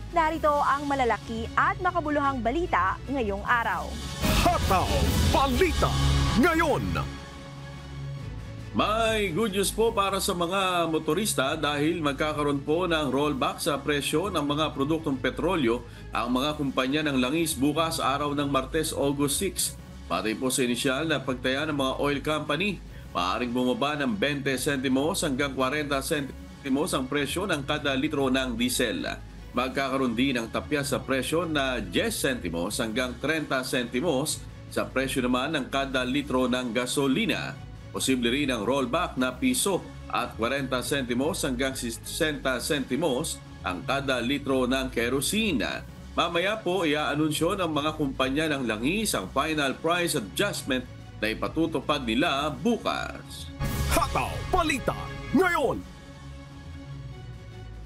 Narito ang malalaki at makabuluhang balita ngayong araw. Hataw Balita ngayon. May good news po para sa mga motorista dahil magkakaroon po ng rollback sa presyo ng mga produktong petrolyo ang mga kumpanya ng langis bukas araw ng Martes, August 6. Pati po sa inisyal na pagtaya ng mga oil company, maaaring bumaba ng 20 sentimos hanggang 40 sentimos ang presyo ng kada litro ng diesel. Magkakaroon din ng tapya sa presyo na 10 sentimos hanggang 30 sentimos sa presyo naman ng kada litro ng gasolina. Posible rin ang rollback na piso at 40 sentimos hanggang 60 sentimos ang kada litro ng kerosene. Mamaya po iaanunsyo ng mga kumpanya ng langis ang final price adjustment na ipatutupad nila bukas. Hataw Balita ngayon.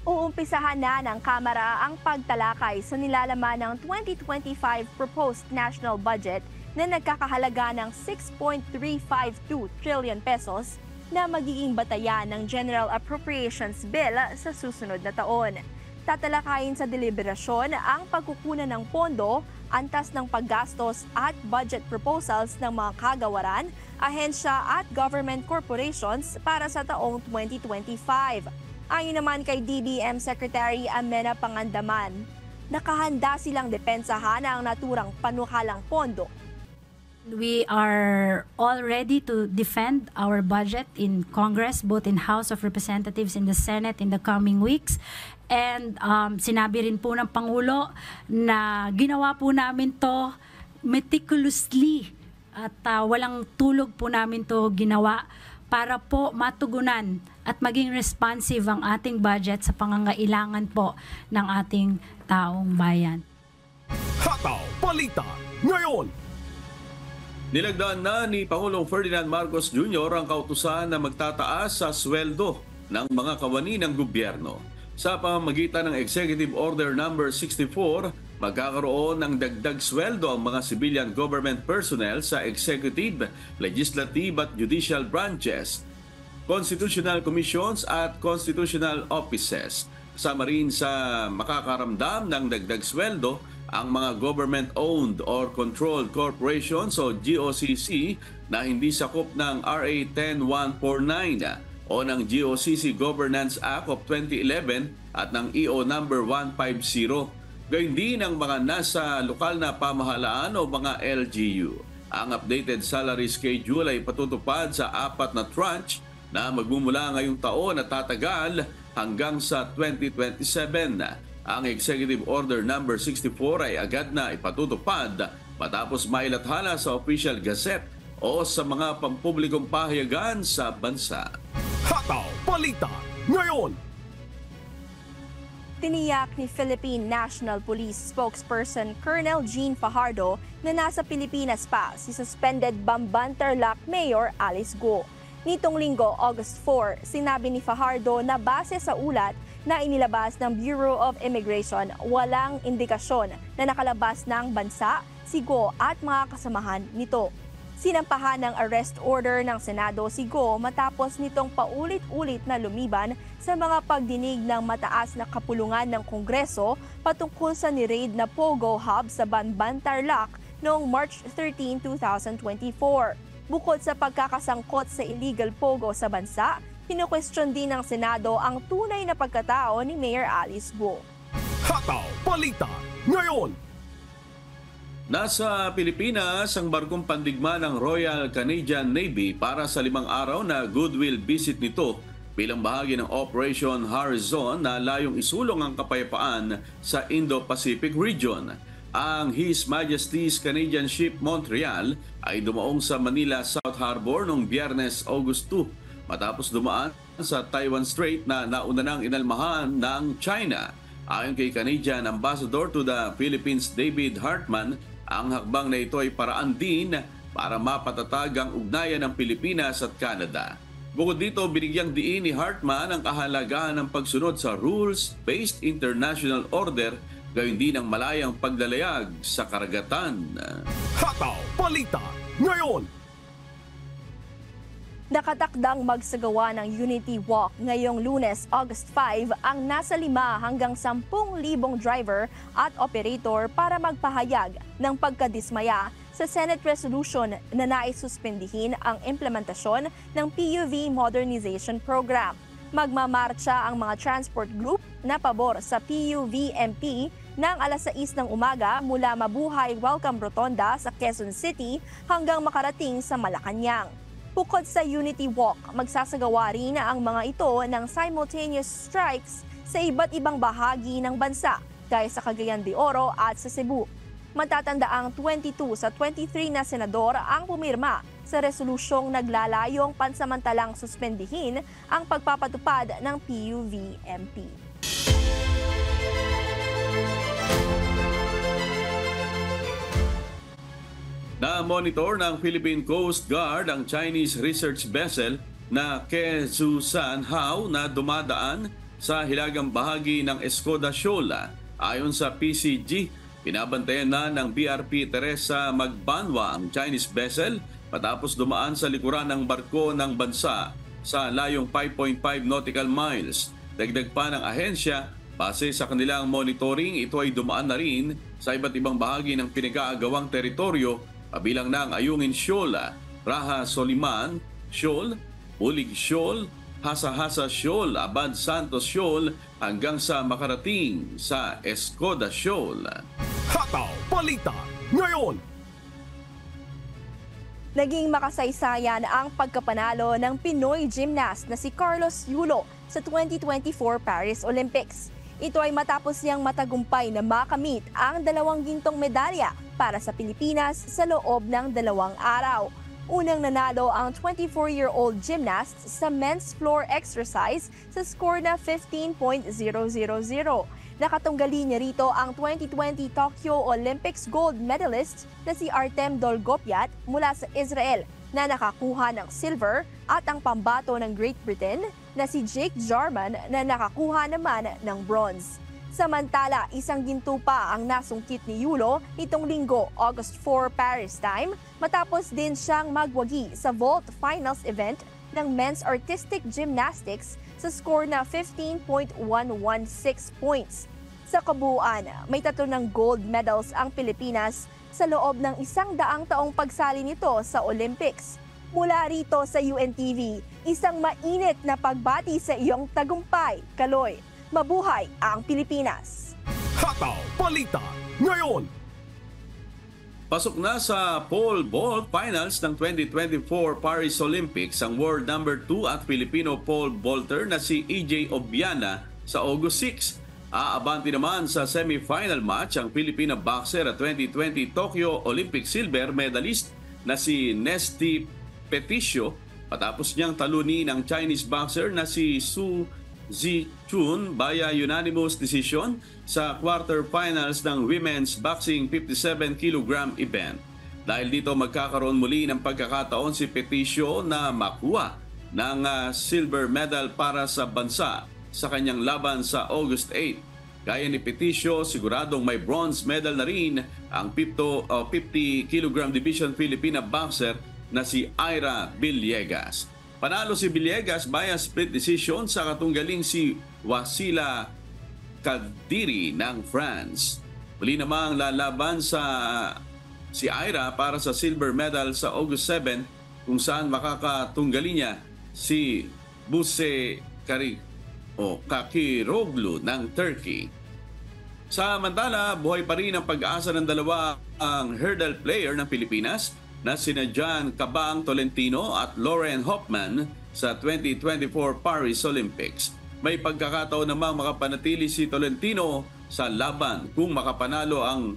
Uumpisahan na ng Kamara ang pagtalakay sa nilalaman ng 2025 proposed national budget na nagkakahalaga ng 6.352 trillion pesos na magiging batayan ng General Appropriations Bill sa susunod na taon. Tatalakayin sa deliberasyon ang pagkukunan ng pondo, antas ng paggastos at budget proposals ng mga kagawaran, ahensya at government corporations para sa taong 2025. Ayon naman kay DBM Secretary Amena Pangandaman, nakahanda silang depensahan ang naturang panukalang pondo. We are all ready to defend our budget in Congress, both in House of Representatives and the Senate in the coming weeks. And sinabi rin po ng Pangulo na ginawa po namin to meticulously at walang tulog po namin to ginawa para po matugunan at maging responsive ang ating budget sa pangangailangan po ng ating taong bayan. Hataw Balita ngayon. Nilagdaan na ni Pangulong Ferdinand Marcos Jr. ang kautusan na magtataas sa sweldo ng mga kawani ng gobyerno. Sa pamamagitan ng Executive Order No. 64, magkakaroon ng dagdag sweldo ang mga civilian government personnel sa executive, legislative at judicial branches, constitutional commissions at constitutional offices. Kasama rin sa makakaramdam ng dagdag sweldo ang mga government-owned or controlled corporations o GOCC na hindi sakop ng RA 10149 o ng GOCC Governance Act of 2011 at ng EO number 150. Gayun din ang mga nasa lokal na pamahalaan o mga LGU. Ang updated salary schedule ay patutupad sa 4 na tranche na magmumula ngayong taon at tatagal hanggang sa 2027. Ang Executive Order No. 64 ay agad na ipatutupad matapos mailathala sa Official Gazette o sa mga pampublikong pahayagan sa bansa. Hataw Balita ngayon. Tiniyak ni Philippine National Police spokesperson Colonel Jean Fajardo na nasa Pilipinas pa si suspended Bamban-Tarlac Mayor Alice Go. Nitong linggo, August 4, sinabi ni Fajardo na base sa ulat na inilabas ng Bureau of Immigration, walang indikasyon na nakalabas ng bansa, si Go at mga kasamahan nito. Sinampahan ng arrest order ng Senado si Go matapos nitong paulit-ulit na lumiban sa mga pagdinig ng mataas na kapulungan ng Kongreso patungkol sa ni-raid na Pogo Hub sa Bamban-Tarlac noong March 13, 2024. Bukod sa pagkakasangkot sa illegal Pogo sa bansa, kinukwestiyon din ng Senado ang tunay na pagkatao ni Mayor Alice Go. Hataw Balita ngayon. Nasa Pilipinas ang barkong pandigma ng Royal Canadian Navy para sa 5 araw na goodwill visit nito bilang bahagi ng Operation Horizon na layong isulong ang kapayapaan sa Indo-Pacific region. Ang His Majesty's Canadian Ship Montreal ay dumaong sa Manila South Harbor noong Biyernes, August 2 matapos dumaan sa Taiwan Strait na nauna nang inalmahan ng China. Ayon kay Canadian Ambassador to the Philippines David Hartman, ang hakbang na ito ay paraan din para mapatatag ang ugnayan ng Pilipinas at Canada. Bukod dito, binigyang diin ni Hartman ang kahalagahan ng pagsunod sa rules-based international order, gayon din ang malayang paglalayag sa karagatan. Hataw Balita ngayon. Nakatakdang magsagawa ng Unity Walk ngayong Lunes, August 5 ang nasa 5 hanggang 10,000 driver at operator para magpahayag ng pagkadismaya sa Senate Resolution na nais-suspendihin ang implementasyon ng PUV Modernization Program. Magmamarcha ang mga transport group na pabor sa PUVMP ng alas 6 ng umaga mula Mabuhay Welcome Rotonda sa Quezon City hanggang makarating sa Malacanang. Bukod sa Unity Walk, magsasagawa rin ang mga ito ng simultaneous strikes sa iba't ibang bahagi ng bansa, gaya sa Cagayan de Oro at sa Cebu. Matatandaang 22 sa 23 na senador ang pumirma sa resolusyong naglalayong pansamantalang suspendihin ang pagpapatupad ng PUVMP. Na-monitor ng Philippine Coast Guard ang Chinese research vessel na Kezusan Hao na dumadaan sa hilagang bahagi ng Escoda Shoal. Ayon sa PCG, pinabantayan na ng BRP Teresa Magbanwa ang Chinese vessel matapos dumaan sa likuran ng barko ng bansa sa layong 5.5 nautical miles. Dagdag pa ng ahensya, base sa kanilang monitoring, ito ay dumaan na rin sa iba't ibang bahagi ng pinag-aagawang teritoryo, kabilang ng Ayungin Shoal, Raha Soliman Shoal, Ulig Shoal, Hasa-Hasa Shoal, Abad Santos Shoal hanggang sa makarating sa Escoda Shoal. Hataw Balita ngayon. Naging makasaysayan ang pagkapanalo ng Pinoy gymnast na si Carlos Yulo sa 2024 Paris Olympics. Ito ay matapos niyang matagumpay na makamit ang 2 gintong medalya para sa Pilipinas sa loob ng 2 araw. Unang nanalo ang 24-year-old gymnast sa men's floor exercise sa score na 15.000. Nakatunggali niya rito ang 2020 Tokyo Olympics gold medalist na si Artem Dolgopyat mula sa Israel na nakakuha ng silver at ang pambato ng Great Britain na si Jake Jarman na nakakuha naman ng bronze. Samantala, 1 ginto pa ang nasungkit ni Yulo nitong linggo, August 4 Paris time, matapos din siyang magwagi sa vault finals event ng men's artistic gymnastics sa score na 15.116 points. Sa kabuuan, may 3 ng gold medals ang Pilipinas sa loob ng 100 taong pagsali nito sa Olympics. Mula rito sa UNTV, isang mainit na pagbati sa iyong tagumpay, Kaloy. Mabuhay ang Pilipinas! Hataw Balita ngayon. Pasok na sa pole vault finals ng 2024 Paris Olympics ang world number 2 at Filipino pole vaulter na si EJ Obiana sa August 6. Aabanti naman sa semi-final match ang Filipina boxer at 2020 Tokyo Olympic silver medalist na si Nesty Peticio patapos niyang talunin ang Chinese boxer na si Su Zichun via unanimous decision sa quarterfinals ng women's boxing 57 kg event. Dahil dito magkakaroon muli ng pagkakataon si Peticio na makuha ng silver medal para sa bansa sa kanyang laban sa August 8. Gaya ni Peticio, siguradong may bronze medal na rin ang 50 kg division Filipina boxer na si Ira Villegas. Panalo si Villegas via split decision sa katunggaling si Wasila Kadiri ng France. Muli namang lalaban si Ira para sa silver medal sa August 7 kung saan makakatunggali niya si Buse Kakiroglu ng Turkey. Samantala, buhay pa rin ang pag-asa ng 2 ang hurdle player ng Pilipinas na sina John Cabang Tolentino at Lauren Hoffman sa 2024 Paris Olympics. May pagkakataon namang makapanatili si Tolentino sa laban kung makapanalo ang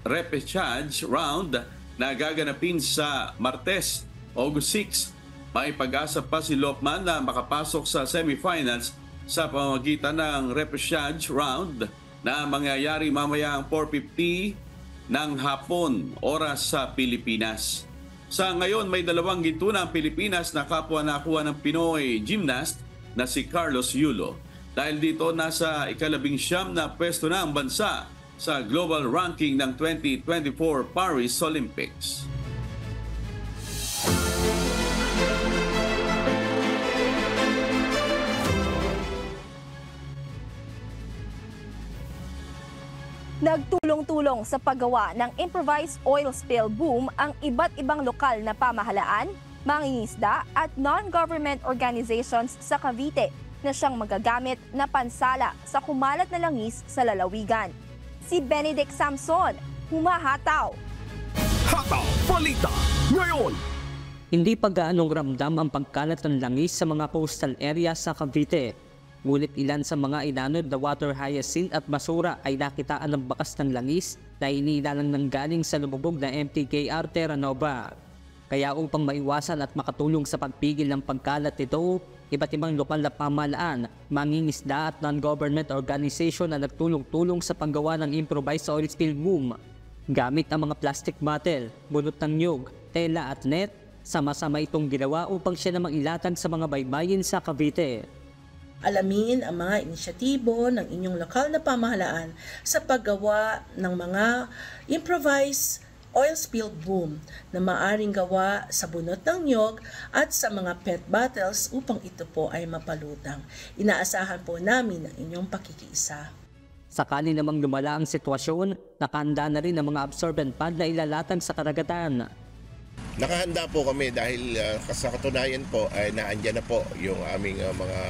repechage round na gaganapin sa Martes, August 6. May pag-asa pa si Hoffman na makapasok sa semifinals sa pamamagitan ng repechage round na mangyayari mamayang 4:50 ng hapon, oras sa Pilipinas. Sa ngayon, may 2 ginto na ang Pilipinas na kapwa nakuha ng Pinoy gymnast na si Carlos Yulo. Dahil dito, nasa ika-19 na pwesto na ang bansa sa global ranking ng 2024 Paris Olympics. Nagtulong-tulong sa paggawa ng improvised oil spill boom ang iba't ibang lokal na pamahalaan, mangingisda at non-government organizations sa Cavite na siyang magagamit na pansala sa kumalat na langis sa lalawigan. Si Benedict Samson, humahataw. Hataw Balita ngayon. Hindi pa gaanong ramdam ang pagkalat ng langis sa mga coastal area sa Cavite. Ngunit ilan sa mga inanod na water hyacinth at basura ay nakitaan ng bakas ng langis na inilalang ng galing sa lumubog na MTKR Terra Nova. Kaya upang maiwasan at makatulong sa pagpigil ng pagkalat nito, iba't ibang lokal na pamahalaan, mangingisda at non-government organization na nagtulong-tulong sa paggawa ng improvised oil spill boom. Gamit ang mga plastic bottle, bunot ng niyog, tela at net, sama-sama itong ginawa upang siya namang ilatag sa mga baybayin sa Cavite. Alamin ang mga inisyatibo ng inyong lokal na pamahalaan sa paggawa ng mga improvised oil spill boom na maaring gawa sa bunot ng niyog at sa mga PET bottles upang ito po ay mapalutang. Inaasahan po namin ang inyong pakikiisa. Sakali namang lumala ang sitwasyon, nakahanda na rin ang mga absorbent pad na ilalatag sa karagatan. Nakahanda po kami dahil sa katunayan po ay naandyan na po yung aming mga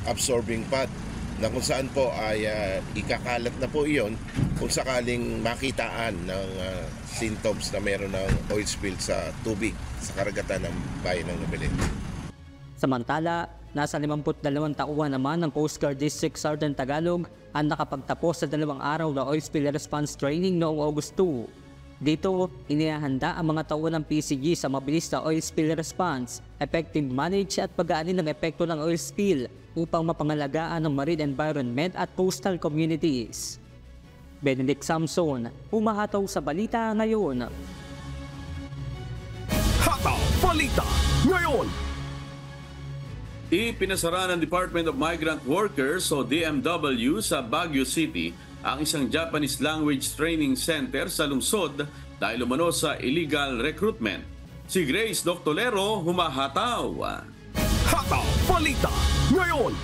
absorbing pad na kung saan po ay ikakalat na po iyon kung sakaling makitaan ng symptoms na mayroon ng oil spill sa tubig sa karagatan ng bayan ng Noveleta. Samantala, nasa 52 tauhan naman ng Coast Guard District Southern Tagalog ang nakapagtapos sa 2 araw na oil spill response training noong August 2. Dito, inihahanda ang mga tauhan ng PCG sa mabilis na oil spill response, effective manage at pag-aanin ng epekto ng oil spill upang mapangalagaan ang marine environment at coastal communities. Benedict Samson, humahataw sa balita ngayon. Hataw Balita ngayon. Ipinasara ng Department of Migrant Workers o DMW sa Baguio City ang isang Japanese Language Training Center sa lungsod dahil umano sa illegal recruitment. Si Grace Doctolero, humahataw. Hataw Balita ngayon.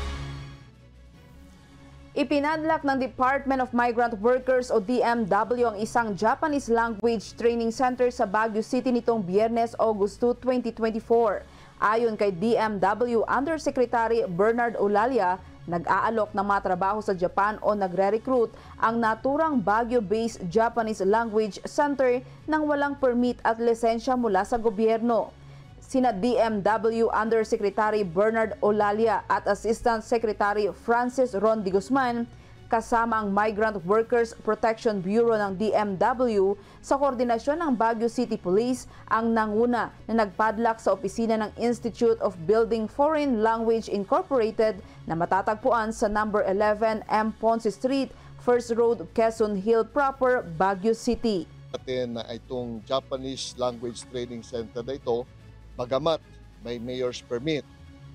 Ipinadlak ng Department of Migrant Workers o DMW ang isang Japanese Language Training Center sa Baguio City nitong Biyernes, August 2, 2024. Ayon kay DMW Undersecretary Bernard Olalia, nag-aalok ng mga trabaho sa Japan o nagre-recruit ang naturang Baguio-based Japanese Language Center nang walang permit at lisensya mula sa gobyerno. Sina DMW Undersecretary Bernard Olalia at Assistant Secretary Francis Ron de Guzman kasama ang Migrant Workers Protection Bureau ng DMW sa koordinasyon ng Baguio City Police ang nanguna na nagpadlak sa opisina ng Institute of Building Foreign Language Incorporated na matatagpuan sa number 11 M. Ponce Street, First Road, Quezon Hill proper, Baguio City. Atin na itong Japanese Language Training Center na ito, bagamat may mayor's permit,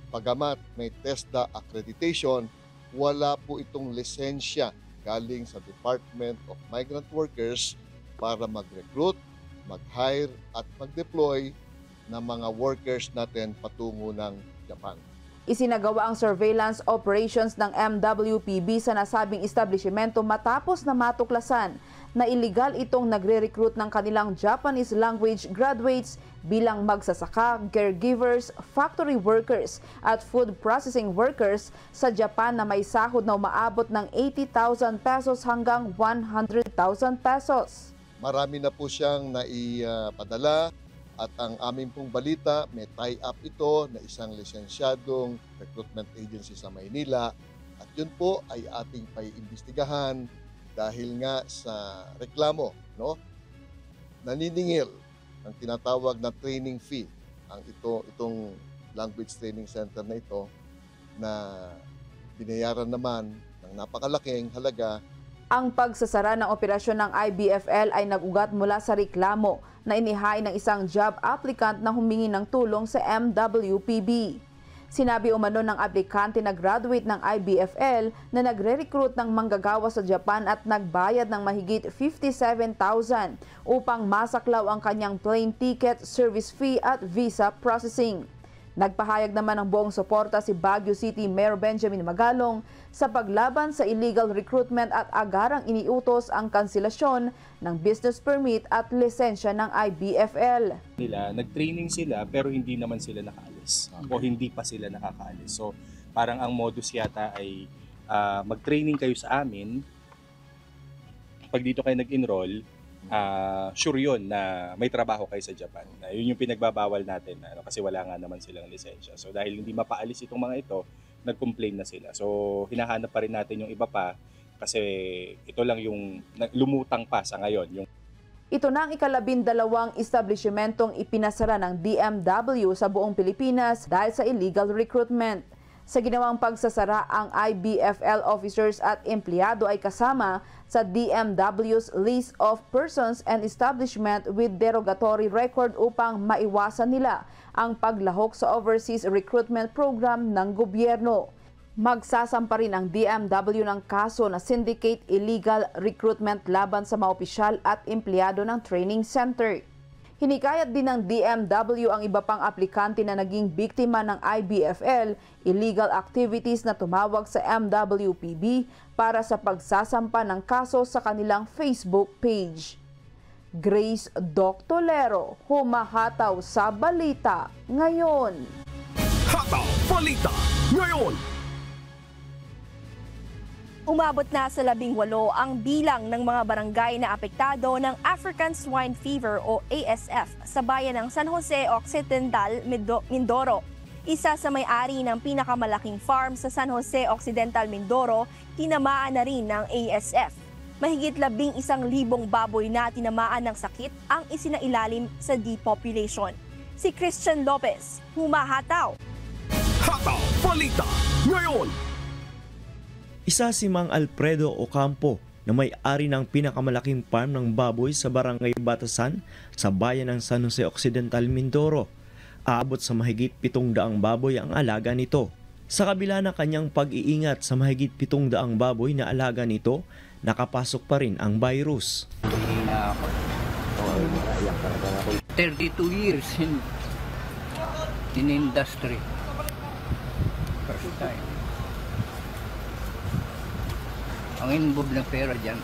bagamat may TESDA accreditation, wala po itong lisensya galing sa Department of Migrant Workers para mag-recruit, mag-hire at mag-deploy ng mga workers natin patungo ng Japan. Isinagawa ang surveillance operations ng MWPB sa nasabing establishmento matapos na matuklasan na iligal itong nagre-recruit ng kanilang Japanese language graduates bilang magsasaka, caregivers, factory workers at food processing workers sa Japan na may sahod na umaabot ng 80,000 pesos hanggang 100,000 pesos. Marami na po siyang naipadala at ang aming pong balita, may tie-up ito na isang lisensyadong recruitment agency sa Maynila at yun po ay ating paiimbestigahan dahil nga sa reklamo, no? Naniningil ang tinatawag na training fee ang itong language training center na ito na binayaran naman ng napakalaking halaga. Ang pagsasara ng operasyon ng IBFL ay nag-ugat mula sa reklamo na inihain ng isang job applicant na humingi ng tulong sa MWPB. Sinabi umano ng aplikante na graduate ng IBFL na nagre-recruit ng manggagawa sa Japan at nagbayad ng mahigit 57,000 upang masaklaw ang kanyang plane ticket, service fee at visa processing. Nagpahayag naman ng buong suporta si Baguio City Mayor Benjamin Magalong sa paglaban sa illegal recruitment at agarang iniutos ang kanselasyon ng business permit at lisensya ng IBFL. Nag-training sila pero hindi naman sila nakaalis o hindi pa sila nakakaalis. So parang ang modus yata ay mag-training kayo sa amin. Pag dito kayo nag-enroll, sure yun na may trabaho kayo sa Japan. Yun yung pinagbabawal natin kasi wala nga naman silang lisensya. So dahil hindi mapaalis itong mga ito, nag-complain na sila. So hinahanap pa rin natin yung iba pa kasi ito lang yung lumutang pa sa ngayon. Ito na ang ika-12 establishmentong ipinasara ng DMW sa buong Pilipinas dahil sa illegal recruitment. Sa ginawang pagsasara, ang IBFL officers at empleyado ay kasama sa DMW's list of persons and establishment with derogatory record upang maiwasan nila ang paglahok sa overseas recruitment program ng gobyerno. Magsasampa rin ang DMW ng kaso na syndicate illegal recruitment laban sa mga opisyal at empleyado ng training center. Hinikayat din ng DMW ang iba pang aplikante na naging biktima ng IBFL illegal activities na tumawag sa MWPB para sa pagsasampa ng kaso sa kanilang Facebook page. Grace Doctolero, humahataw sa balita ngayon. Hataw Balita Ngayon. Umabot na sa 18 ang bilang ng mga barangay na apektado ng African Swine Fever o ASF sa bayan ng San Jose Occidental, Mindoro. Isa sa may-ari ng pinakamalaking farm sa San Jose Occidental, Mindoro, tinamaan na rin ng ASF. Mahigit 11,000 baboy na tinamaan ng sakit ang isinailalim sa depopulation. Si Christian Lopez, humahataw. Hataw Balita Ngayon. Isa si Mang Alfredo Ocampo na may-ari ng pinakamalaking farm ng baboy sa Barangay Batasan sa bayan ng San Jose Occidental, Mindoro. Aabot sa mahigit 700 baboy ang alaga nito. Sa kabila ng kanyang pag-iingat sa mahigit 700 baboy na alaga nito, nakapasok pa rin ang virus. 32 years in industry. First time. Ang involved na pera dyan,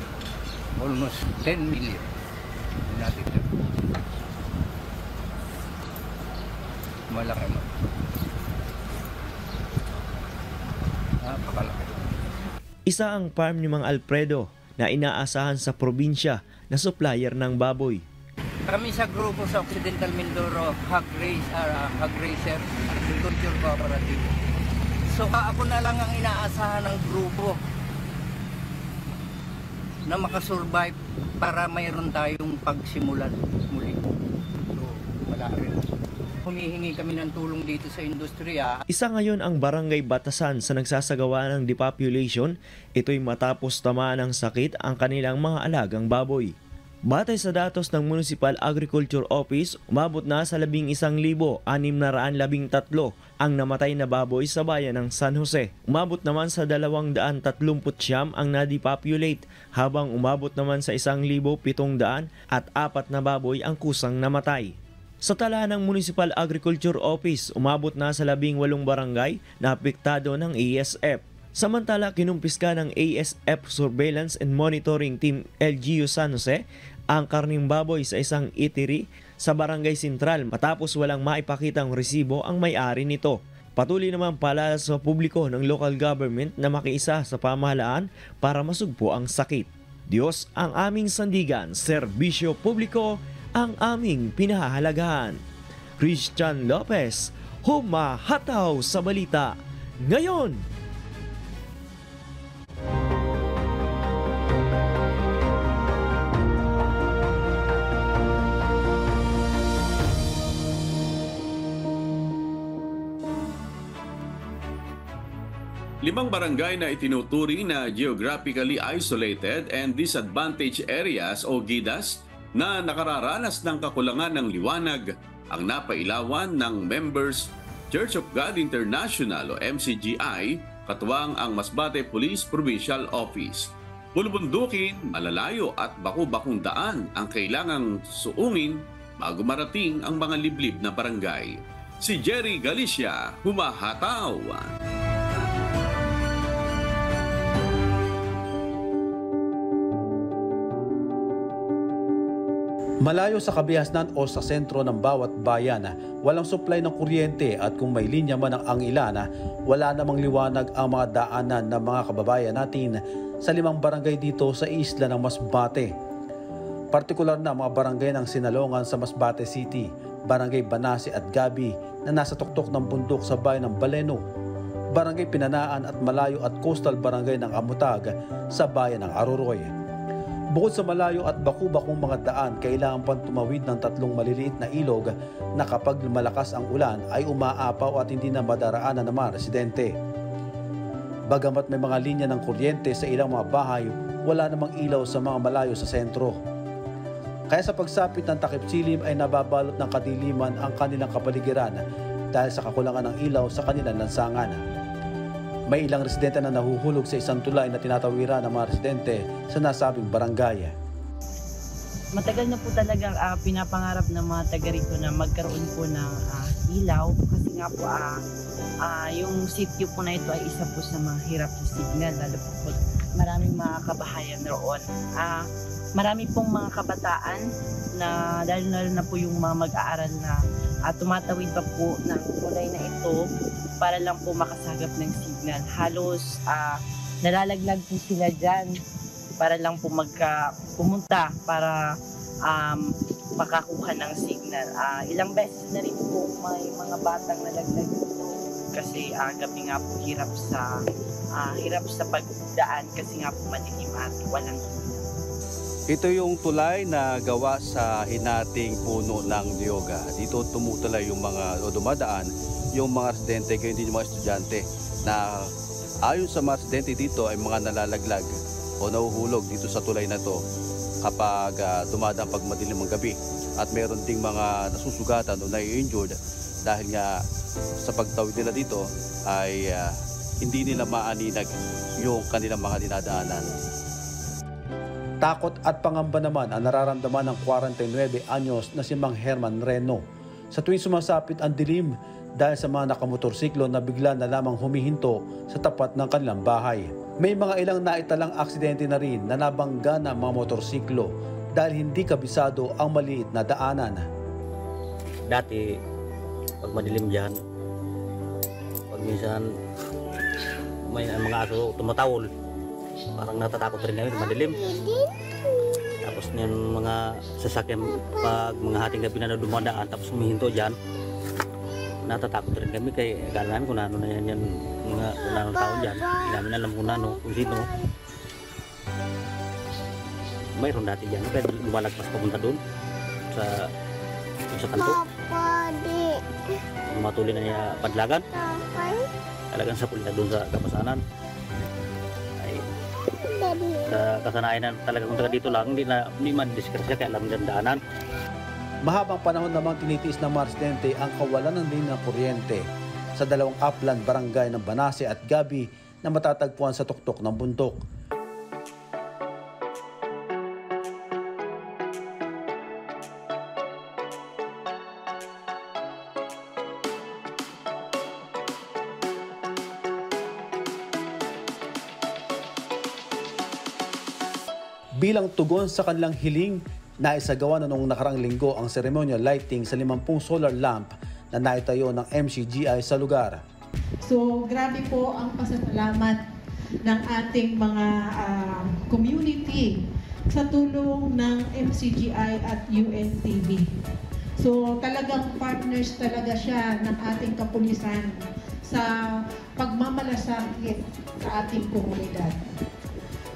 almost 10 million. Malaki mo. Napakalaki. Isa ang farm ni Mang Alfredo na inaasahan sa probinsya na supplier ng baboy. Kami sa grupo sa Occidental Mindoro, Hog Racer, Agriculture Cooperative. So ako na lang ang inaasahan ng grupo na makasurvive para mayroon tayong pagsimulan muli. So, wala rin. Humihingi kami ng tulong dito sa industriya. Isa ngayon ang Barangay Batasan sa nagsasagawa ng depopulation. Ito'y matapos tamaan ng sakit ang kanilang mga alagang baboy. Batay sa datos ng Municipal Agriculture Office, umabot na sa 11,613 ang namatay na baboy sa bayan ng San Jose. Umabot naman sa 239 ang nadepopulate, habang umabot naman sa 1,700 at 4 na baboy ang kusang namatay. Sa tala ng Municipal Agriculture Office, umabot na sa 18 barangay na apektado ng ASF. Samantala, kinumpiska ng ASF Surveillance and Monitoring Team LGU San Jose ang karning baboy sa isang eatery sa Barangay Sentral matapos walang maipakitang resibo ang may-ari nito. Patuloy naman pala sa publiko ng local government na makiisa sa pamahalaan para masugpo ang sakit. Diyos ang aming sandigan, serbisyo publiko ang aming pinahahalagahan. Christian Lopez, humahataw sa balita ngayon. Limang barangay na itinuturi na geographically isolated and disadvantaged areas o GIDAS na nakararanas ng kakulangan ng liwanag ang napailawan ng members Church of God International o MCGI katuwang ang Masbate Police Provincial Office. Bulubundukin, malalayo at baku-bakung daan ang kailangang suungin bago marating ang mga liblib na barangay. Si Jerry Galicia, humahataw. Malayo sa kabihasnan o sa sentro ng bawat bayan, walang supply ng kuryente at kung may linya man ang ilan, wala namang liwanag ang mga daanan ng mga kababayan natin sa 5 barangay dito sa isla ng Masbate. Partikular na mga barangay ng Sinalongan sa Masbate City, Barangay Banase at Gabi na nasa tuktok ng bundok sa bayan ng Baleno, Barangay Pinanaan at Malayo at Coastal Barangay ng Amutag sa bayan ng Aroroy. Bukod sa malayo at baku-bakong mga daan, kailangan pang tumawid ng 3 maliliit na ilog na kapag malakas ang ulan ay umaapaw at hindi na madaraanan ng mga residente. Bagamat may mga linya ng kuryente sa ilang mga bahay, wala namang ilaw sa mga malayo sa sentro. Kaya sa pagsapit ng takip silim ay nababalot ng kadiliman ang kanilang kapaligiran dahil sa kakulangan ng ilaw sa kanilang lansangan. May ilang residente na nahuhulog sa isang tulay na tinatawiran ng mga residente sa nasabing barangay. Matagal na po talagang pinapangarap ng mga taga rito na magkaroon po ng ilaw kasi nga po yung sitio po na ito ay isa po sa mga hirap sa signal, lalo po maraming mga kabahayan roon. Marami pong mga kabataan na lalo na po yung mga mag-aaral na tumatawid pa po ng tulay na ito para lang po makasagap ng signal. Halos nalalaglag po sila dyan para lang po pumunta para makakuha ng signal. Ilang beses na rin po may mga batang nalaglag dito kasi gabi nga po hirap sa pagdaan kasi nga po madilim at walang signal. Ito yung tulay na gawa sa hinating puno ng niyoga. Dito tumutulay yung mga o dumadaan yung mga residente, gayon din yung mga estudyante na ayon sa mga residente dito ay mga nalalaglag o nahuhulog dito sa tulay na to kapag dumadaan pag madilim ang gabi. At meron ding mga nasusugatan o nai-injured dahil nga sa pagtawid nila dito ay hindi nila maaninag yung kanilang mga dinadaanan. Takot at pangamba naman ang nararamdaman ng 49 anyos na si Mang Herman Reno sa tuwing sumasapit ang dilim dahil sa mga nakamotorsiklo na bigla na lamang humihinto sa tapat ng kanilang bahay. May mga ilang naitalang aksidente na rin na nabangga ng mga motorsiklo dahil hindi kabisado ang maliit na daanan. Dati, pag madilim dyan, pag minsan may mga aso tumatawol, parang natatakot rin kami madilim. Tapos yung mga sasakyan pag mga hating gabi na dumadaan tapos humihinto dyan, natatakot rin kami kay galaan kung ano na yan mga unang taon dyan. Hindi namin alam kung ano, kung sino. Mayroon dati dyan, pero lumalagpas papunta doon sa kanto. Matuloy na niya padlagan. Talagang sa pulita doon sa kapasanan. Sa kasanayan na talaga kung taga dito lang, hindi man-diskrasya kaya alam ng daanan. Mahabang panahon namang tinitiis ng mga residente ang kawalan ng linya ng kuryente sa 2 upland barangay ng Banase at Gabi na matatagpuan sa tuktok ng bundok. Bilang tugon sa kanilang hiling, naisagawa na noong nakarang linggo ang ceremonial lighting sa 50 solar lamp na naitayo ng MCGI sa lugar. So grabe po ang pasasalamat ng ating mga community sa tulong ng MCGI at UNTV. So talagang partners talaga siya ng ating kapulisan sa pagmamalasakit sa ating komunidad.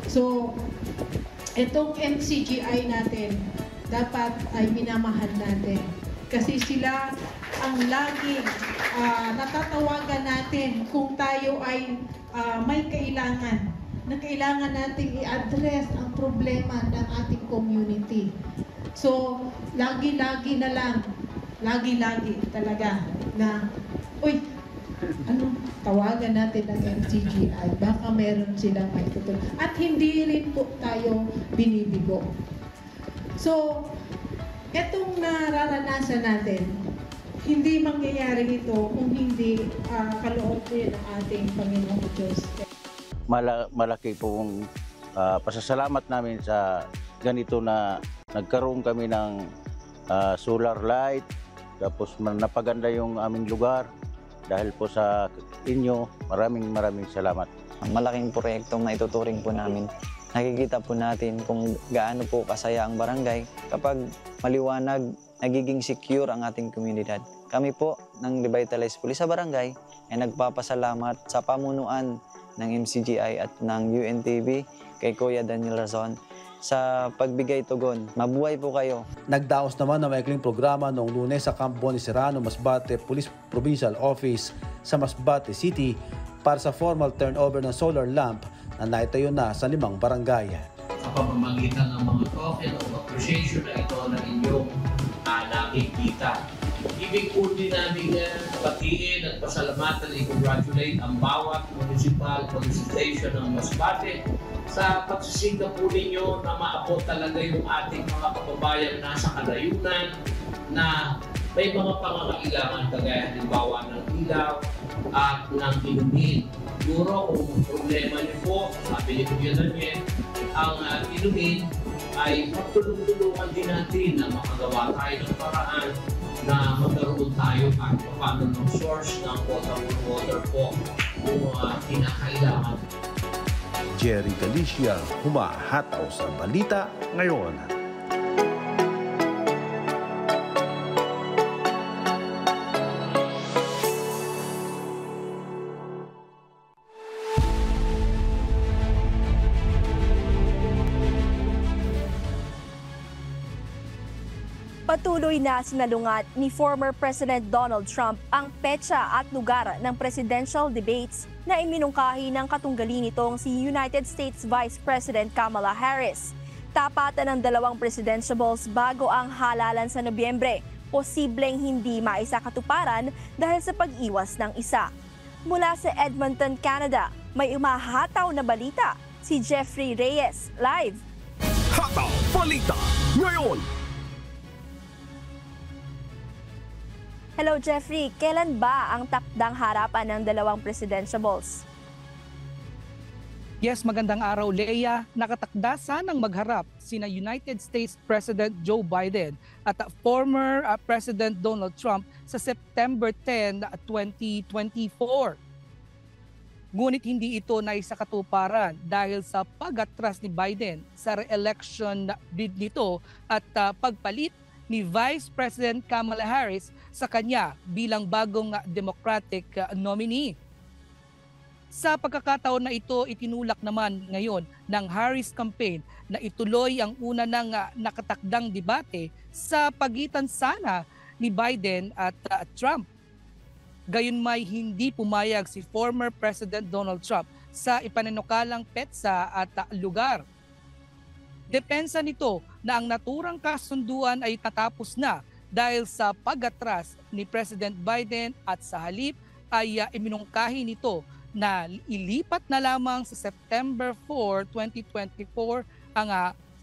So itong MCGI natin, dapat ay minamahal natin. Kasi sila ang laging natatawagan natin kung tayo ay may kailangan. Na kailangan natin i-address ang problema ng ating community. So, lagi-lagi na lang, lagi-lagi talaga na, uy, tawagan natin ang MCGI, baka meron silang may tutulong. At hindi rin po tayo binibigo. So, etong nararanasan natin, hindi mangyayari ito kung hindi kaloob din ng ating Panginoong Diyos. Malaki pong pasasalamat namin sa ganito na nagkaroon kami ng solar light, tapos napaganda yung aming lugar dahil po sa inyo. Maraming salamat. Ang malaking proyektong na ituturing po namin. Nakikita po natin kung gaano po kasaya ang barangay kapag maliwanag, nagiging secure ang ating komunidad. Kami po ng Revitalize Police sa barangay ay nagpapasalamat sa pamunuan ng MCGI at ng UNTV kay Kuya Daniel Razon sa pagbigay tugon. Mabuhay po kayo. Nagdaos naman ng maikling programa noong Lunes sa Camp Boniserrano, Masbate Police Provincial Office sa Masbate City para sa formal turnover ng solar lamp na naitayo na sa 5 barangay. Sa pamamagitan ng mga token of appreciation na ito na inyong nakikita. Ibig po din namin batiin at pasalamatan at congratulate ang bawat municipal police station ng Masbate sa pagsisigla po ninyo na maabot talaga yung ating mga kababayan nasa kalayunan na may mga pangangailangan kagaya halimbawa ng ilaw at ng inumin. Siguro kung problema niyo po, sabi ni Kuya Daniel, ang inumin ay magtulong-tulungan din natin na makagawa tayo ng paraan na magkaroon tayo kahit paano ng source ng potable water po kung kinakailangan. Jerry Galicia, humahataw sa balita ngayon. Patuloy na sinalungat ni former President Donald Trump ang petsa at lugar ng presidential debates na iminungkahi ng katunggali nitong si United States Vice President Kamala Harris. Tapatan ng 2 presidentiables bago ang halalan sa Nobyembre, posibleng hindi maisakatuparan dahil sa pag-iwas ng isa. Mula sa Edmonton, Canada, may umahataw na balita si Jeffrey Reyes, live. Hataw Balita ngayon. Hello Jeffrey, kailan ba ang takdang harapan ng 2 presidentiables? Yes, magandang araw Leia. Nakatakda sanang magharap sina United States President Joe Biden at former President Donald Trump sa September 10, 2024. Ngunit hindi ito naisakatuparan dahil sa pag-atras ni Biden sa re-election bid nito at pagpalit ni Vice President Kamala Harris sa kanya bilang bagong Democratic nominee. Sa pagkakataon na ito, itinulak naman ngayon ng Harris campaign na ituloy ang una ng nakatakdang debate sa pagitan sana ni Biden at Trump. Gayunmay hindi pumayag si former President Donald Trump sa ipaninukalang petsa at lugar. Depensa nito na ang naturang kasunduan ay tatapos na dahil sa pag-atras ni President Biden at sa halip ay iminungkahi nito na ilipat na lamang sa September 4, 2024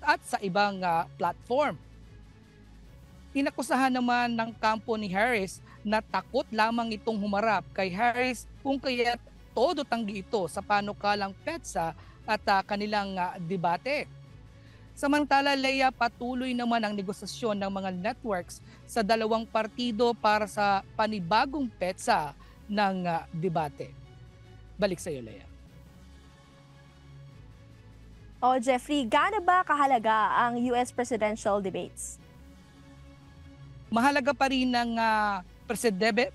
at sa ibang platform. Inakusahan naman ng kampo ni Harris na takot lamang itong humarap kay Harris kung kaya todo tanggi ito sa panukalang petsa at kanilang debate. Samantala, Leia, patuloy naman ang negosasyon ng mga networks sa 2 partido para sa panibagong petsa ng debate. Balik sa iyo, Leia. Jeffrey, gaano ba kahalaga ang US presidential debates? Mahalaga pa rin ang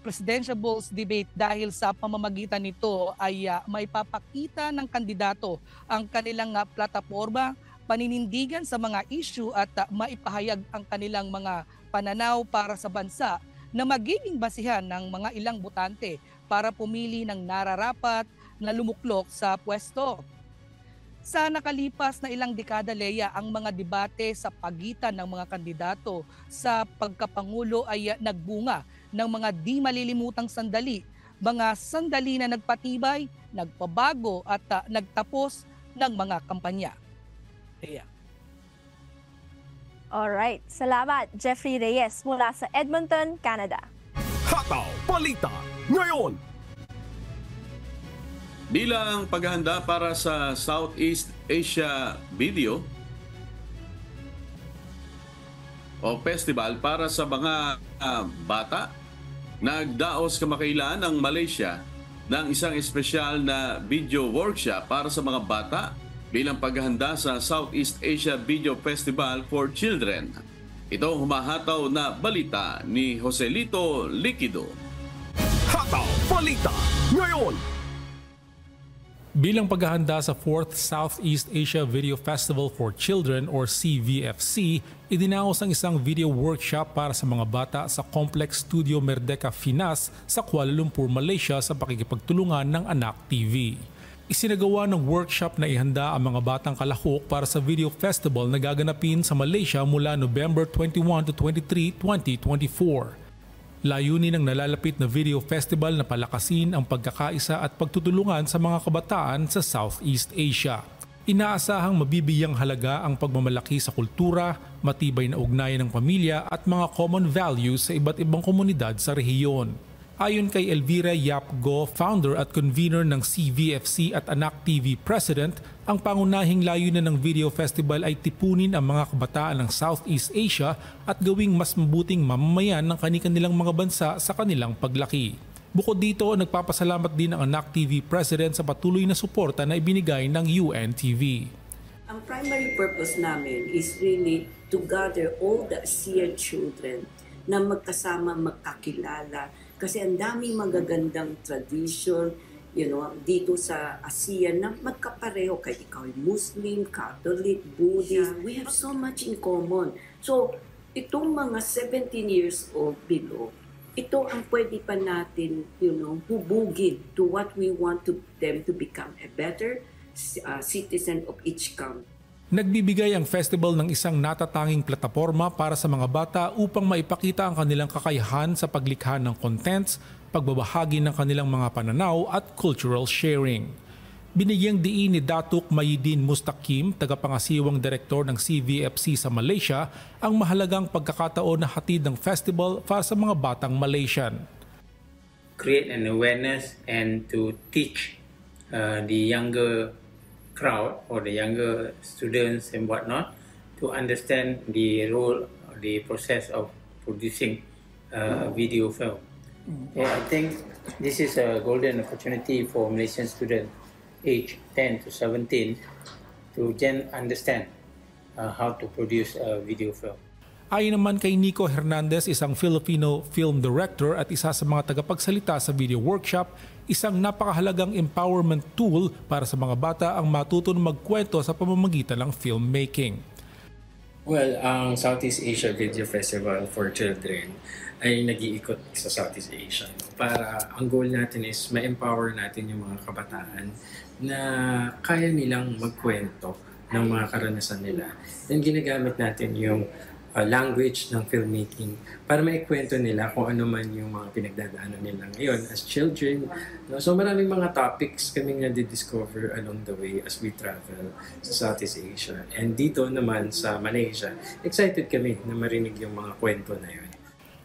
presidential debate dahil sa pamamagitan nito ay maipapakita ng kandidato ang kanilang plataporma, paninindigan sa mga issue at maipahayag ang kanilang mga pananaw para sa bansa na magiging basihan ng mga ilang botante para pumili ng nararapat na lumuklok sa pwesto. Sa nakalipas na ilang dekada, Leia, ang mga debate sa pagitan ng mga kandidato sa pagkapangulo ay nagbunga ng mga di malilimutang sandali, mga sandali na nagpatibay, nagpabago at nagtapos ng mga kampanya. Yeah. Alright, salamat Jeffrey Reyes mula sa Edmonton, Canada. Balita Ngayon. Bilang paghahanda para sa Southeast Asia Video o Festival para sa mga bata, nagdaos kamakailan ng Malaysia ng isang espesyal na video workshop para sa mga bata bilang paghahanda sa Southeast Asia Video Festival for Children. Ito ang humahataw na balita ni Joselito Liquido. Hataw Balita Ngayon. Bilang paghahanda sa 4th Southeast Asia Video Festival for Children or CVFC, idinaos ang isang video workshop para sa mga bata sa Complex Studio Merdeka Finas sa Kuala Lumpur, Malaysia sa pakikipagtulungan ng Anak TV. Isinagawa ng workshop na ihanda ang mga batang kalahok para sa video festival na gaganapin sa Malaysia mula November 21 to 23, 2024. Layunin ng nalalapit na video festival na palakasin ang pagkakaisa at pagtutulungan sa mga kabataan sa Southeast Asia. Inaasahang mabibigyang halaga ang pagmamalaki sa kultura, matibay na ugnayan ng pamilya at mga common values sa iba't ibang komunidad sa rehiyon. Ayon kay Elvira Yap Go, founder at convener ng CVFC at Anak TV President, ang pangunahing layunin ng video festival ay tipunin ang mga kabataan ng Southeast Asia at gawing mas mabuting mamamayan ng kanilang mga bansa sa kanilang paglaki. Bukod dito, nagpapasalamat din ang Anak TV President sa patuloy na suporta na ibinigay ng UNTV. Ang primary purpose namin is really to gather all the ASEAN children na magkasama, magkakilala. Kasi ang daming magagandang tradition, dito sa ASEAN na magkapareho. Kahit ikaw ay Muslim, Catholic, Buddhist, we have so much in common. So, itong mga 17 years old below, ito ang pwede pa natin, hubugin to what we want them to become a better citizen of each country. Nagbibigay ang festival ng isang natatanging plataporma para sa mga bata upang maipakita ang kanilang kakayahan sa paglikha ng contents, pagbabahagi ng kanilang mga pananaw at cultural sharing. Binigyang diin ni Datuk Mayidin Mustaqim, tagapangasiwang direktor ng CVFC sa Malaysia, ang mahalagang pagkakataon na hatid ng festival para sa mga batang Malaysian. Create an awareness and to teach the younger crowd or the younger students and whatnot to understand the role, the process of producing a video film. Yeah, I think this is a golden opportunity for Malaysian students aged 10 to 17 to understand how to produce a video film. Ayon naman kay Nico Hernandez, isang Filipino film director at isa sa mga tagapagsalita sa video workshop, isang napakahalagang empowerment tool para sa mga bata ang matuto magkwento sa pamamagitan ng filmmaking. Well, ang Southeast Asia Video Festival for Children ay nag-iikot sa Southeast Asia. Para ang goal natin is ma-empower natin yung mga kabataan na kaya nilang magkwento ng mga karanasan nila. Then ginagamit natin yung language ng filmmaking para maikwento nila kung ano man yung mga pinagdadaanan nila ngayon as children. So maraming mga topics kaming na-discover along the way as we travel sa Southeast Asia. And dito naman sa Malaysia, excited kami na marinig yung mga kwento na yun.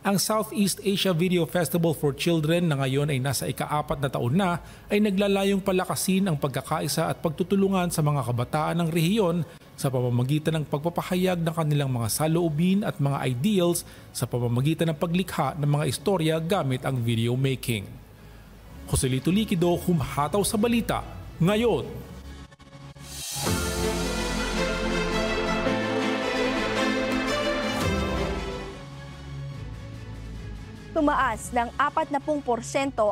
Ang Southeast Asia Video Festival for Children na ngayon ay nasa ika-4 na taon na ay naglalayong palakasin ang pagkakaisa at pagtutulungan sa mga kabataan ng rehiyon sa pamamagitan ng pagpapahayag ng kanilang mga saloobin at mga ideals sa pamamagitan ng paglikha ng mga istorya gamit ang video making. Joselito Liquido, humahataw sa balita ngayon. Tumaas ng 40%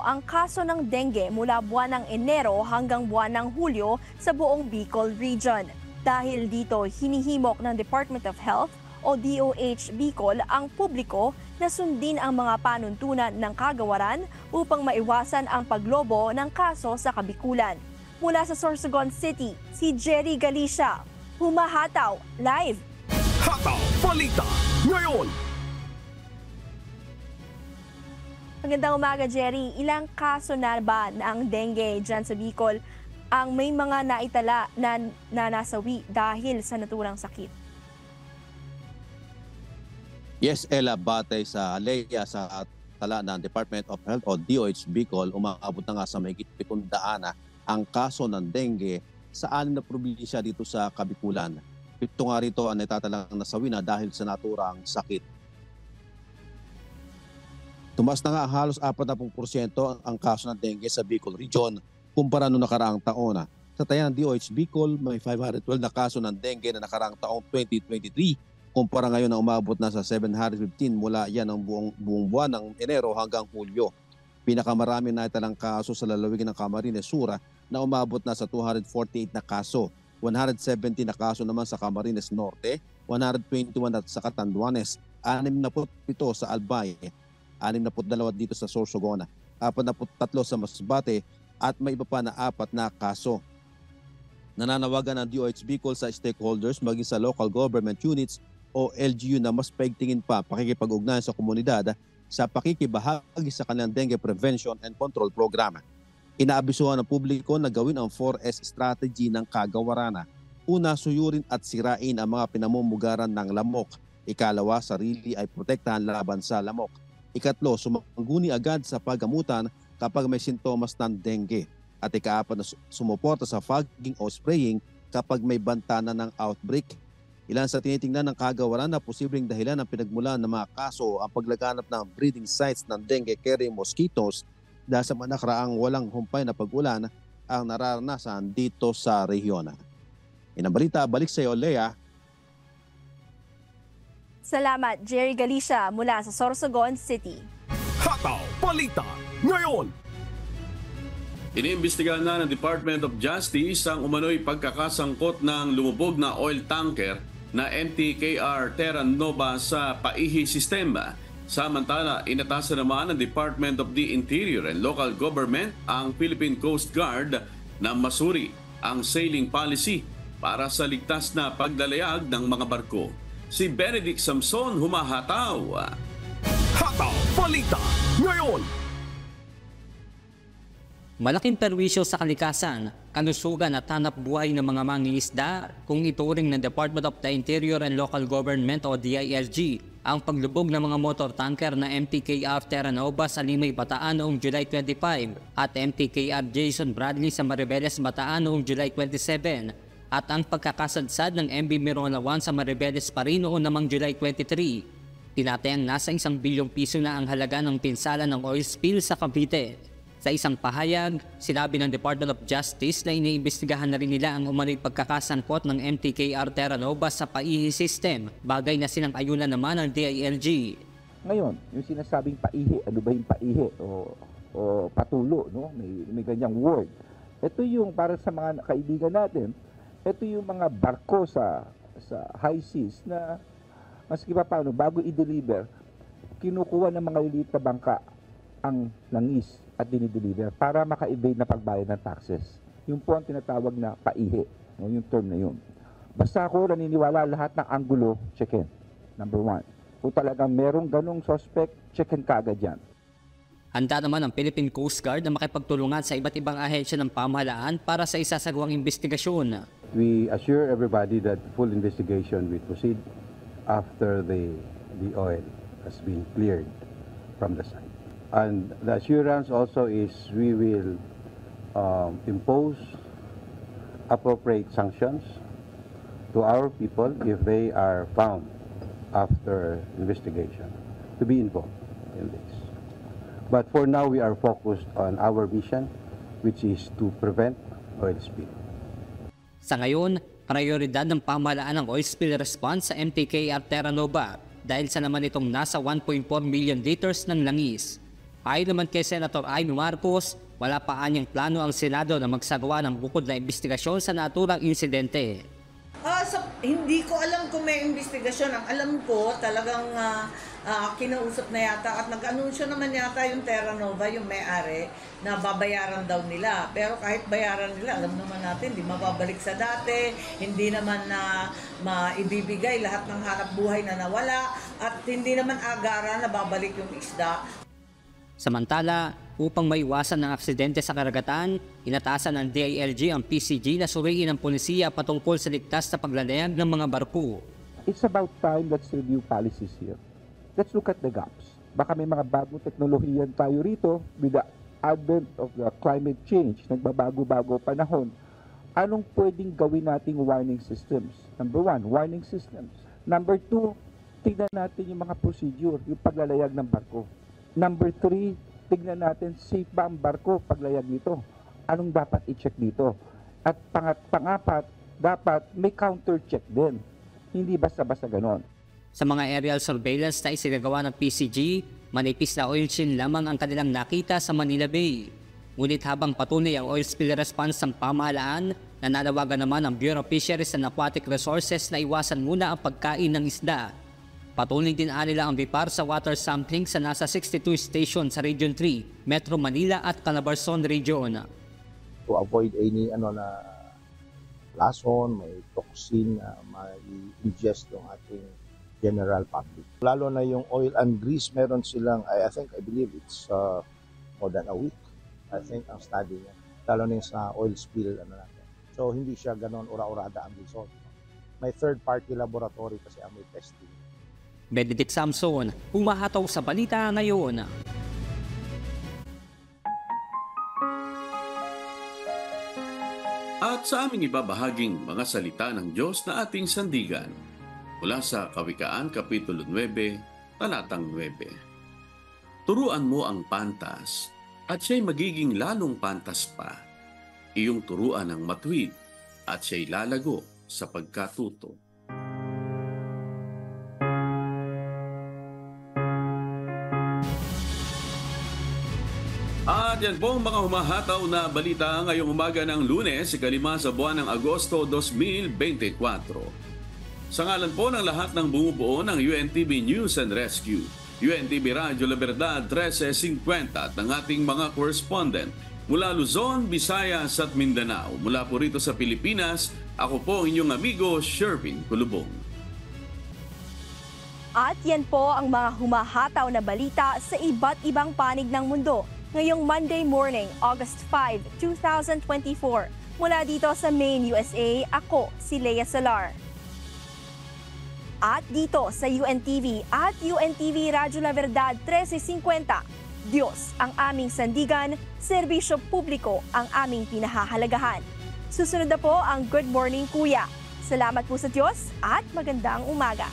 ang kaso ng dengue mula buwan ng Enero hanggang buwan ng Hulyo sa buong Bicol Region. Dahil dito, hinihimok ng Department of Health o DOH Bicol ang publiko na sundin ang mga panuntunan ng kagawaran upang maiwasan ang paglobo ng kaso sa Kabikulan. Mula sa Sorsogon City, si Jerry Galicia, humahataw live. Hataw Balita ngayon. Magandang umaga, Jerry. Ilang kaso na ba ng dengue dyan sa Bicol ang may mga naitala na nasawi dahil sa naturang sakit? Yes, Ella, batay sa Leia sa tala ng Department of Health o DOH Bicol, umaabot na nga sa mahigit 700 ang kaso ng dengue sa 6 na probinsya dito sa Kabikulan. 7 nga rito ang natatalang nasawi na dahil sa naturang sakit. Tumaas na nga halos 40% ang kaso ng dengue sa Bicol Region kumpara noong nakaraang taon. Sa taya ng DOH Bicol, may 512 na kaso ng dengue na nakaraang taong 2023 kumpara ngayon na umabot na sa 715 mula yan ang buong buwan ng Enero hanggang Hulyo. Pinakamarami na italang kaso sa lalawigan ng Camarines Sur na umabot na sa 248 na kaso. 170 na kaso naman sa Camarines Norte, 121 sa Catanduanes, 67 sa Albay, 62 dito sa Sorsogon, 43 sa Masbate at may iba pa na 4 na kaso. Nananawagan ng DOH Bicol sa stakeholders maging sa local government units o LGU na mas paigtingin pa pakikipag-ugnayan sa komunidad sa pakikibahagi sa kanilang dengue prevention and control program. Inaabisuhan ng publiko na gawin ang 4S strategy ng kagawaran. Una, suyurin at sirain ang mga pinamumugaran ng lamok. Ikalawa, sarili ay protektahan laban sa lamok. Ikatlo, sumangguni agad sa paggamutan kapag may sintomas ng dengue. At ikaapat na sumuporta sa fogging o spraying kapag may banta na ng outbreak. Ilan sa tinitingnan ng kagawaran na posibleng dahilan ng pinagmulan ng mga kaso ang paglaganap ng breeding sites ng dengue-carrying mosquitoes dahil sa nakaraang walang humpay na pag-ulan ang nararanasan dito sa rehiyon. Inang balita, balik sa iyo, Lea. Salamat, Jerry Galicia mula sa Sorsogon City. Hataw Balita ngayon. Iniimbestigahan na ng Department of Justice ang umano'y pagkakasangkot ng lumubog na oil tanker na MTKR Terra Nova sa Paihi Sistema. Samantala, inatasan naman ng Department of the Interior and Local Government ang Philippine Coast Guard na masuri ang sailing policy para sa ligtas na paglalayag ng mga barko. Si Benedict Samson humahataw. Hataw Balita ngayon. Malaking perwisyo sa kalikasan, kalusugan at hanap buhay ng mga mangingisda kung ituring ng Department of the Interior and Local Government o DILG ang paglubog ng mga motor tanker na MTKR Terra Nova sa Limay, Bataan noong July 25 at MTKR Jason Bradley sa Maribeles, Bataan noong July 27 at ang pagkakasadsad ng MV Mirona 1 sa Maribeles pa rin noong namang July 23. Tinatayang nasa 1 bilyong piso na ang halaga ng pinsala ng oil spill sa Cavite. Sa isang pahayag, sinabi ng Department of Justice na iniimbestigahan na rin nila ang umano'y pagkakasangkot ng MTKR Terra Nova sa Paihi System, bagay na sinang-ayunan naman ng DILG. Ngayon, yung sinasabing paihi, ano ba yung paihi o patulo, no? May ganyang word. Ito yung para sa mga kaibigan natin, ito yung mga barko sa high seas na maski pa paano, bago i-deliver, kinukuha ng mga lilit na bangka ang langis at dinideliver para maka-evade na pagbayad ng taxes. Yung po ang tinatawag na paihi, no, yung term na yun. Basta ako naniniwala lahat ng anggulo, check-in. Number 1. Kung talagang merong ganong suspect, check-in kaagad yan. Handa naman ang Philippine Coast Guard na makipagtulungan sa iba't ibang ahensya ng pamahalaan para sa isasagawang investigasyon. We assure everybody that full investigation will proceed after the oil has been cleared from the site. And the assurance also is we will impose appropriate sanctions to our people if they are found after investigation to be involved in this. But for now, we are focused on our mission, which is to prevent oil spill. Sa ngayon, prioridad ng pamahalaan ng oil spill response sa MTKR Terra Nova dahil sa naman itong nasa 1.4 million liters ng langis. Ayon naman kay Senator Amy Marcos, wala pa anyang plano ang Senado na magsagawa ng bukod na investigasyon sa naturang insidente. Hindi ko alam kung may investigasyon. Ang alam ko, talagang kinausap na yata at nag-anunsyo naman yata yung Terra Nova, yung may-ari, na babayaran daw nila. Pero kahit bayaran nila, alam naman natin, hindi mababalik sa dati, hindi naman na maibibigay lahat ng hanap buhay na nawala, at hindi naman agaran na babalik yung isda. Samantala, upang maiwasan ng aksidente sa karagatan, inatasan ng DILG ang PCG na suriin ng pulisya patungkol sa ligtas na paglalayag ng mga barko. It's about time let's review policies here. Let's look at the gaps. Baka may mga bagong teknolohiyan tayo rito with the advent of the climate change, nagbabago-bago panahon. Anong pwedeng gawin nating warning systems? Number 1, warning systems. Number 2, tignan natin yung mga procedure, yung paglalayag ng barko. Number 3, tignan natin safe ba ang barko paglayag nito. Anong dapat i-check dito? At pangapat, dapat may counter-check din. Hindi basta-basta ganon. Sa mga aerial surveillance na isinagawa ng PCG, manipis na oil spill lamang ang kanilang nakita sa Manila Bay. Ngunit habang patuloy ang oil spill response ng pamahalaan, nananawagan naman ang Bureau of Fisheries and Aquatic Resources na iwasan muna ang pagkain ng isda. Patuloy din nila ang BIPAR sa water sampling sa nasa 62 station sa Region 3, Metro Manila at Calabarzon Region. To avoid any lason, may toxin na ma-ingest yung ating general public. Lalo na yung oil and grease, meron silang, I believe it's more than a week. I think ang study niya. Lalo na yung sa oil spill. So hindi siya ganon ura-urada ang result. May third-party laboratory kasi ang may testing. Benedict Samson, humahataw sa balita ngayon. At sa aming ibabahaging mga salita ng Diyos na ating sandigan, mula sa Kawikaan, Kapitulo 9, Talatang 9. Turuan mo ang pantas, at siya'y magiging lalong pantas pa. Iyong turuan ang matuwid, at siya'y lalago sa pagkatuto. At yan po ang mga humahataw na balita ngayong umaga ng Lunes, 5 sa buwan ng Agosto 2024. Sa ngalan po ng lahat ng bumubuo ng UNTV News and Rescue, UNTV Radyo La Verdad 1350 at ng ating mga correspondent mula Luzon, Visayas at Mindanao. Mula po rito sa Pilipinas, ako po ang inyong amigo Shervin Kulubong. At yan po ang mga humahataw na balita sa iba't ibang panig ng mundo ngayong Monday morning, August 5, 2024. Mula dito sa Maine, USA, ako si Lea Salar. At dito sa UNTV at UNTV Radyo La Verdad 1350, Diyos ang aming sandigan, serbisyo publiko ang aming pinahahalagahan. Susunod na po ang Good Morning Kuya. Salamat po sa Diyos at magandang umaga.